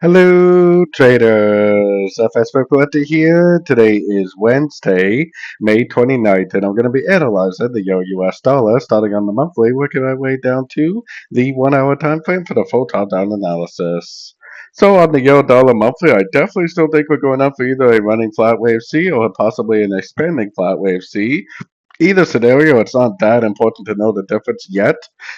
Hello, traders. FX Pip Collector here. Today is Wednesday, May 29th, and I'm going to be analyzing the US dollar starting on the monthly, working my way down to the 1 hour time frame for the full top-down analysis. So on the euro dollar monthly, I definitely still think we're going up for either a running flat wave C or possibly an expanding flat wave C. Either scenario, it's not that important to know the difference yet,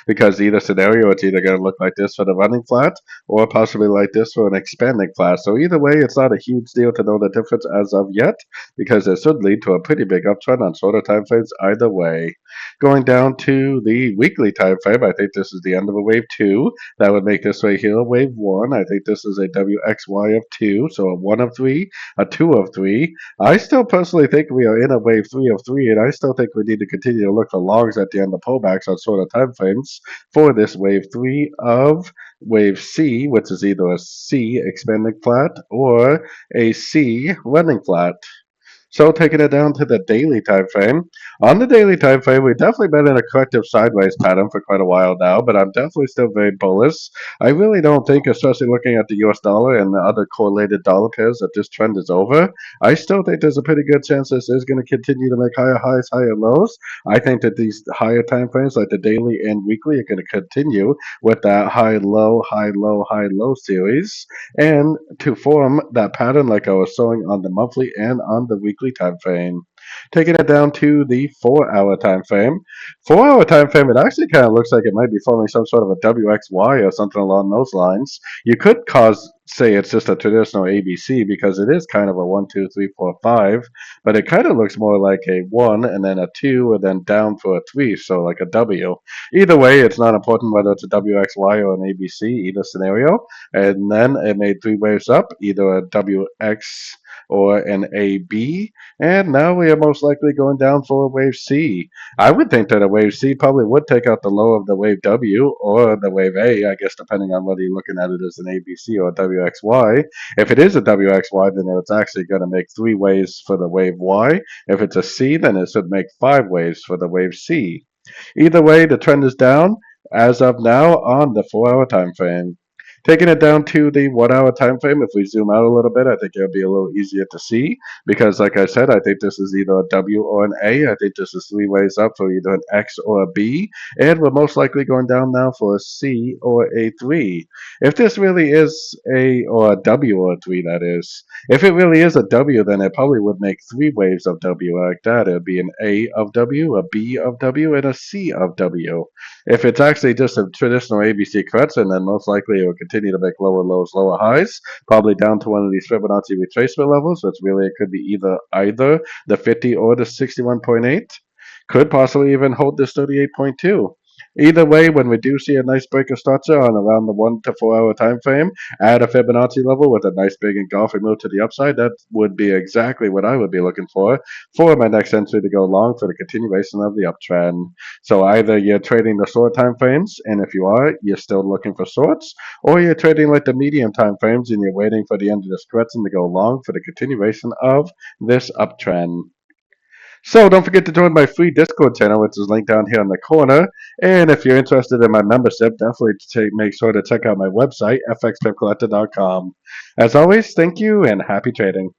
because either scenario, it's either going to look like this for the running flat or possibly like this for an expanding flat. So either way, it's not a huge deal to know the difference as of yet, because it should lead to a pretty big uptrend on shorter time frames either way. Going down to the weekly time frame, I think this is the end of a wave 2. That would make this right here a wave 1. I think this is a WXY of 2, so a 1 of 3, a 2 of 3. I still personally think we are in a wave 3 of 3, and I still think we need to continue to look for longs at the end of pullbacks on shorter time frames for this wave 3 of wave C, which is either a C expanding flat or a C running flat. So taking it down to the daily time frame. On the daily time frame, we've definitely been in a corrective sideways pattern for quite a while now, but I'm definitely still very bullish. I really don't think, especially looking at the US dollar and the other correlated dollar pairs, that this trend is over. I still think there's a pretty good chance this is going to continue to make higher highs, higher lows. I think that these higher time frames, like the daily and weekly, are going to continue with that high, low, high, low, high, low series. And to form that pattern like I was showing on the monthly and on the weekly time frame. Taking it down to the 4 hour time frame. 4 hour time frame, it actually kind of looks like it might be forming some sort of a WXY or something along those lines. You could say it's just a traditional ABC because it is kind of a 1, 2, 3, 4, 5, but it kind of looks more like a 1 and then a 2 and then down for a 3, so like a W. Either way, it's not important whether it's a WXY or an ABC, either scenario. And then it made 3 waves up, either a WX or an AB, and now we are most likely going down for a wave C. I would think that a wave C probably would take out the low of the wave W or the wave A, I guess, depending on whether you're looking at it as an ABC or a WXY. If it is a WXY, then it's actually going to make 3 waves for the wave Y. If it's a C, then it should make 5 waves for the wave C. Either way, the trend is down as of now on the 4 hour time frame. Taking it down to the 1 hour time frame, if we zoom out a little bit, I think it'll be a little easier to see because, like I said, I think this is either a W or an A. I think this is 3 ways up for either an X or a B, and we're most likely going down now for a C or a 3. If this really is or a W or a 3, that is, if it really is a W, then it probably would make 3 waves of W like that. It would be an A of W, a B of W, and a C of W. If it's actually just a traditional ABC correction, then most likely it will continue to make lower lows, lower highs, probably down to one of these Fibonacci retracement levels, which really it could be either the 50 or the 61.8. Could possibly even hold this 38.2. Either way, when we do see a nice break of structure on around the 1 to 4 hour time frame at a Fibonacci level with a nice big engulfing move to the upside, that would be exactly what I would be looking for my next entry to go long for the continuation of the uptrend. So either you're trading the short time frames, and if you are, you're still looking for shorts, or you're trading like the medium time frames and you're waiting for the end of this correction to go long for the continuation of this uptrend. So don't forget to join my free Discord channel, which is linked down here in the corner. And if you're interested in my membership, definitely make sure to check out my website, fxpipcollector.com. As always, thank you and happy trading.